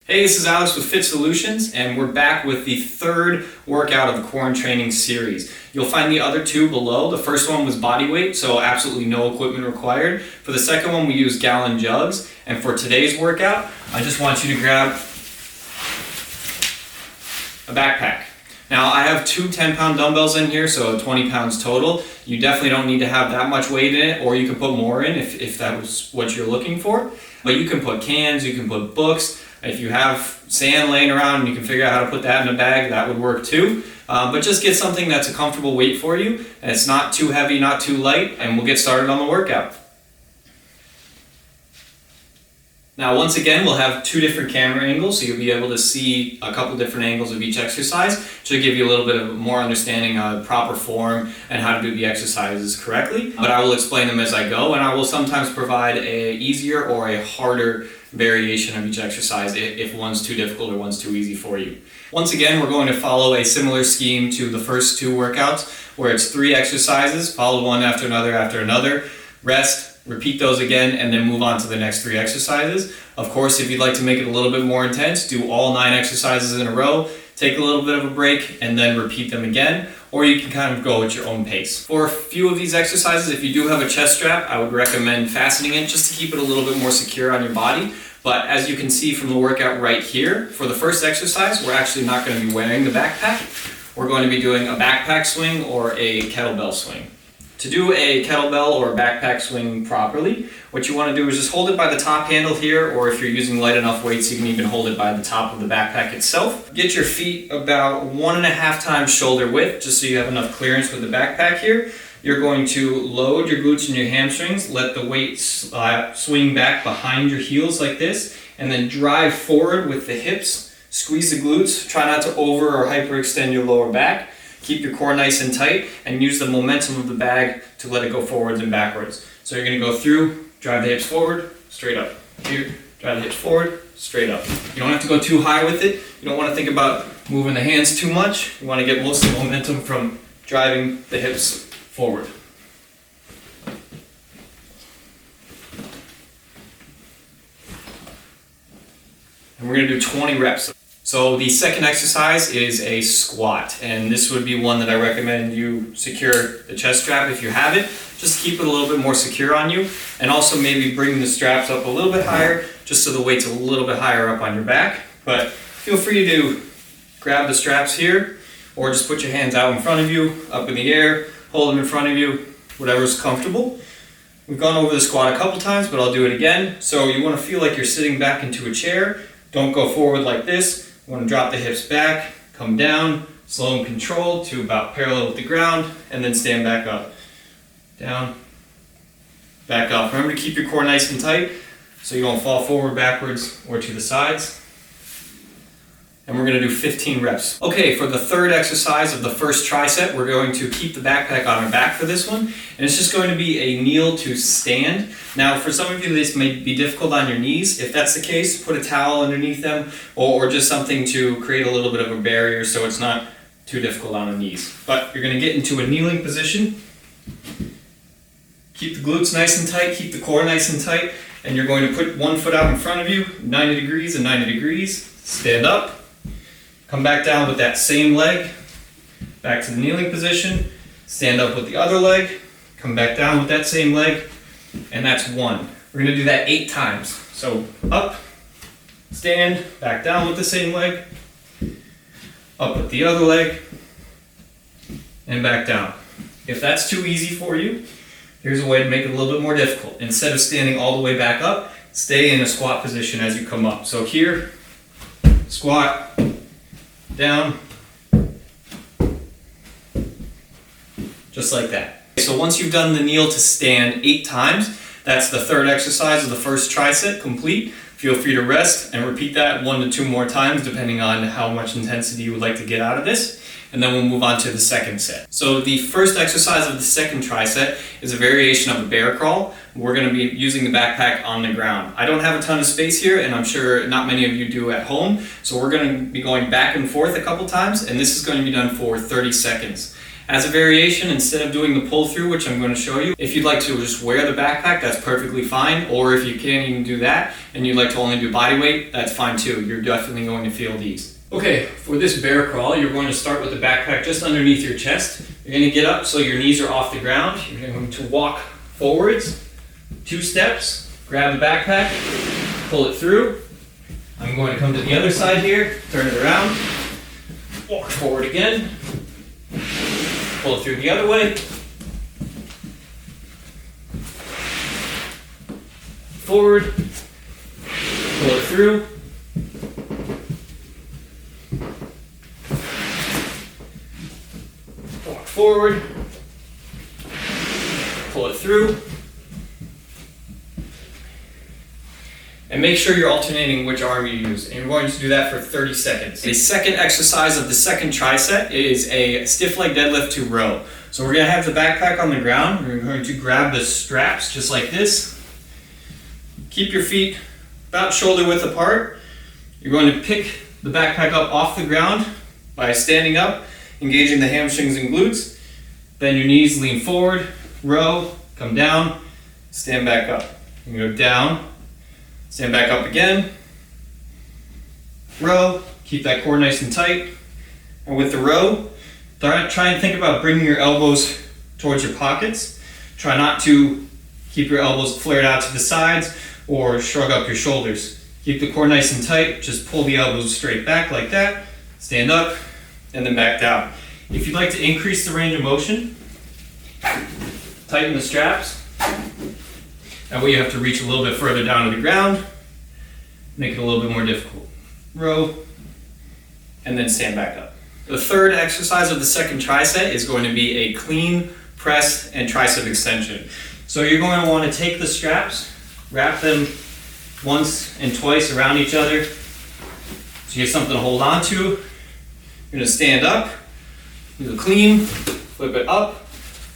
Hey, this is Alex with Fit Solutions, and we're back with the third workout of the Quarantraining series. You'll find the other two below. The first one was body weight, so absolutely no equipment required. For the second one, we use gallon jugs. And for today's workout, I just want you to grab a backpack. Now, I have two 10-pound dumbbells in here, so 20 pounds total. You definitely don't need to have that much weight in it, or you can put more in if that was what you're looking for. But you can put cans, you can put books. If you have sand laying around and you can figure out how to put that in a bag, that would work too. But just get something that's a comfortable weight for you, and it's not too heavy, not too light, and we'll get started on the workout. Now, once again, we'll have two different camera angles, so you'll be able to see a couple different angles of each exercise, to give you a little bit of more understanding of proper form and how to do the exercises correctly. But I will explain them as I go, and I will sometimes provide a easier or a harder variation of each exercise if one's too difficult or one's too easy for you. Once again, we're going to follow a similar scheme to the first two workouts, where it's 3 exercises, followed one after another, rest, repeat those again, and then move on to the next 3 exercises. Of course, if you'd like to make it a little bit more intense, do all 9 exercises in a row, take a little bit of a break, and then repeat them again, or you can kind of go at your own pace. For a few of these exercises, if you do have a chest strap, I would recommend fastening it just to keep it a little bit more secure on your body. But as you can see from the workout right here, for the first exercise, we're actually not going to be wearing the backpack. We're going to be doing a backpack swing or a kettlebell swing. To do a kettlebell or a backpack swing properly, what you want to do is just hold it by the top handle here, or if you're using light enough weights, you can even hold it by the top of the backpack itself. Get your feet about 1.5 times shoulder width, just so you have enough clearance with the backpack here. You're going to load your glutes and your hamstrings, let the weight swing back behind your heels like this, and then drive forward with the hips. Squeeze the glutes, try not to over or hyperextend your lower back. Keep your core nice and tight, and use the momentum of the bag to let it go forwards and backwards. So you're going to go through, drive the hips forward, straight up. Here, drive the hips forward, straight up. You don't have to go too high with it. You don't want to think about moving the hands too much. You want to get most of the momentum from driving the hips forward. And we're going to do 20 reps. So the second exercise is a squat, and this would be one that I recommend you secure the chest strap if you have it, just to keep it a little bit more secure on you, and also maybe bring the straps up a little bit higher, just so the weight's a little bit higher up on your back. But feel free to grab the straps here, or just put your hands out in front of you, up in the air, hold them in front of you, whatever's comfortable. We've gone over the squat a couple times, but I'll do it again. So you want to feel like you're sitting back into a chair. Don't go forward like this. You want to drop the hips back, come down, slow and controlled to about parallel with the ground, and then stand back up. Down, back up. Remember to keep your core nice and tight so you don't fall forward, backwards, or to the sides. And we're going to do 15 reps. Okay, for the third exercise of the first tricep, we're going to keep the backpack on our back for this one. And it's just going to be a kneel to stand. Now, for some of you, this may be difficult on your knees. If that's the case, put a towel underneath them, or just something to create a little bit of a barrier so it's not too difficult on the knees. But you're going to get into a kneeling position. Keep the glutes nice and tight, keep the core nice and tight, and you're going to put one foot out in front of you, 90 degrees and 90 degrees. Stand up. Come back down with that same leg, back to the kneeling position, stand up with the other leg, come back down with that same leg, and that's 1. We're going to do that 8 times. So up, stand, back down with the same leg, up with the other leg, and back down. If that's too easy for you, here's a way to make it a little bit more difficult. Instead of standing all the way back up, stay in a squat position as you come up. So here, squat, down, just like that. So once you've done the kneel to stand 8 times, that's the third exercise of the first tricep complete. Feel free to rest and repeat that 1 to 2 more times, depending on how much intensity you would like to get out of this. And then we'll move on to the second set. So the first exercise of the second tricep is a variation of a bear crawl. We're going to be using the backpack on the ground. I don't have a ton of space here, and I'm sure not many of you do at home. So we're going to be going back and forth a couple times, and this is going to be done for 30 seconds. As a variation, instead of doing the pull through, which I'm going to show you, if you'd like to just wear the backpack, that's perfectly fine. Or if you can't even do that and you'd like to only do body weight, that's fine too. You're definitely going to feel these. Okay, for this bear crawl, you're going to start with the backpack just underneath your chest. You're going to get up so your knees are off the ground. You're going to walk forwards 2 steps, grab the backpack, pull it through. I'm going to come to the other side here, turn it around, walk forward again, pull it through the other way, forward, pull it through, walk forward, pull it through, and make sure you're alternating which arm you use. And you're going to do that for 30 seconds. The second exercise of the second tricep is a stiff leg deadlift to row. So we're gonna have the backpack on the ground. We're going to grab the straps just like this. Keep your feet about shoulder width apart. You're going to pick the backpack up off the ground by standing up, engaging the hamstrings and glutes. Bend your knees, lean forward, row, come down, stand back up. You go down, stand back up again, row, keep that core nice and tight. And with the row, try and think about bringing your elbows towards your pockets. Try not to keep your elbows flared out to the sides or shrug up your shoulders. Keep the core nice and tight, just pull the elbows straight back like that, stand up, and then back down. If you'd like to increase the range of motion, tighten the straps. That way you have to reach a little bit further down to the ground, make it a little bit more difficult. Row, and then stand back up. The third exercise of the second tricep is going to be a clean press and tricep extension. So you're going to want to take the straps, wrap them once and twice around each other so you have something to hold on to. You're going to stand up, do the clean, flip it up,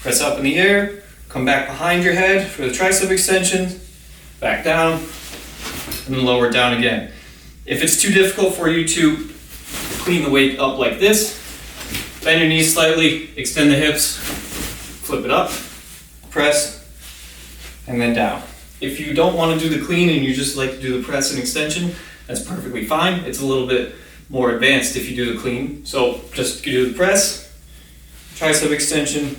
press up in the air, come back behind your head for the tricep extension, back down, and then lower it down again. If it's too difficult for you to clean the weight up like this, bend your knees slightly, extend the hips, flip it up, press, and then down. If you don't want to do the clean and you just like to do the press and extension, that's perfectly fine. It's a little bit more advanced if you do the clean. So just you do the press, tricep extension,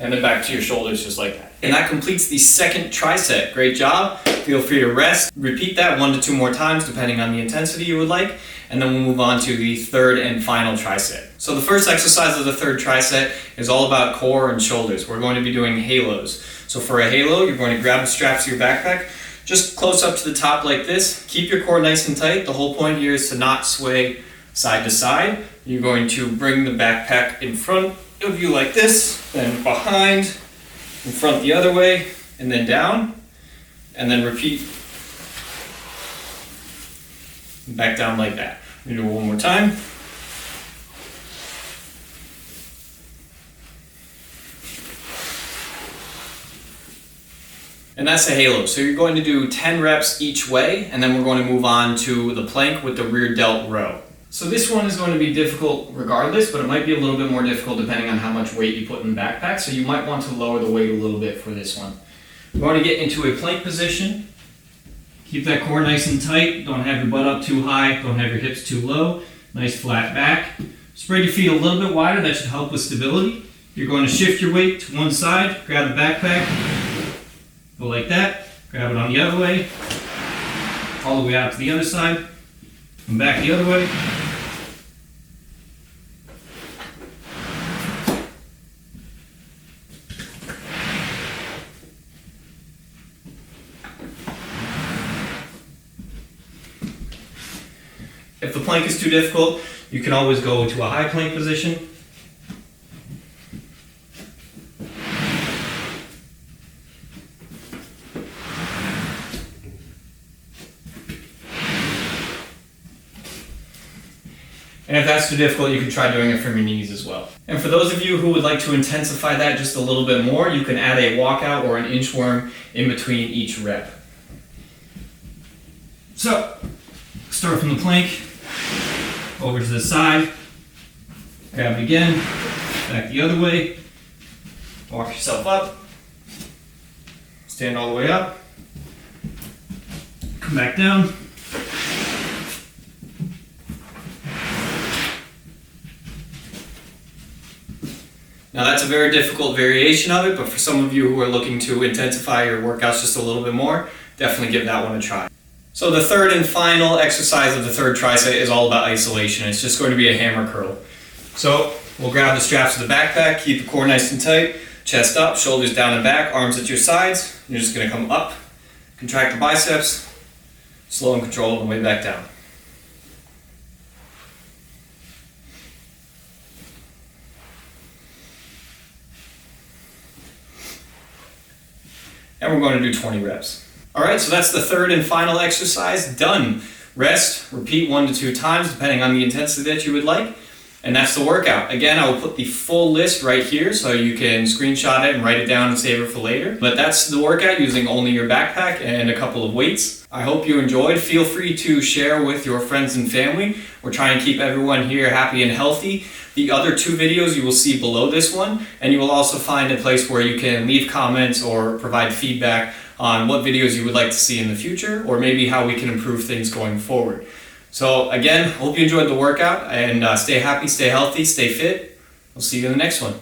and then back to your shoulders just like that. And that completes the second tricep. Great job. Feel free to rest. Repeat that 1 to 2 more times depending on the intensity you would like. And then we'll move on to the third and final tricep. So the first exercise of the third tricep is all about core and shoulders. We're going to be doing halos. So for a halo, you're going to grab the straps of your backpack, just close up to the top like this. Keep your core nice and tight. The whole point here is to not sway side to side. You're going to bring the backpack in front of you like this, then behind, in front the other way, and then down, and then repeat. Back down like that. We're gonna do it one more time. And that's a halo. So you're going to do 10 reps each way, and then we're going to move on to the plank with the rear delt row. So this one is going to be difficult regardless, but it might be a little bit more difficult depending on how much weight you put in the backpack. So you might want to lower the weight a little bit for this one. We're going to get into a plank position. Keep that core nice and tight. Don't have your butt up too high. Don't have your hips too low. Nice flat back. Spread your feet a little bit wider. That should help with stability. You're going to shift your weight to one side. Grab the backpack. Go like that. Grab it on the other way. All the way out to the other side. Come back the other way. If the plank is too difficult, you can always go to a high plank position. And if that's too difficult, you can try doing it from your knees as well. And for those of you who would like to intensify that just a little bit more, you can add a walkout or an inchworm in between each rep. So, start from the plank, over to the side, grab it again, Back the other way. Walk yourself up. Stand all the way up. Come back down. Now that's a very difficult variation of it, but for some of you who are looking to intensify your workouts just a little bit more, definitely give that one a try. So the third and final exercise of the third tricep is all about isolation. It's just going to be a hammer curl. So we'll grab the straps of the backpack, keep the core nice and tight, chest up, shoulders down and back, arms at your sides. You're just going to come up, contract the biceps, slow and controlled, and way back down. And we're going to do 20 reps. All right, so that's the third and final exercise done. Rest, repeat 1 to 2 times depending on the intensity that you would like. And that's the workout. Again, I will put the full list right here so you can screenshot it and write it down and save it for later. But that's the workout using only your backpack and a couple of weights. I hope you enjoyed. Feel free to share with your friends and family. We're trying to keep everyone here happy and healthy. The other 2 videos you will see below this one, and you will also find a place where you can leave comments or provide feedback on what videos you would like to see in the future, or maybe how we can improve things going forward. So again, hope you enjoyed the workout, and stay happy, stay healthy, stay fit. We'll see you in the next one.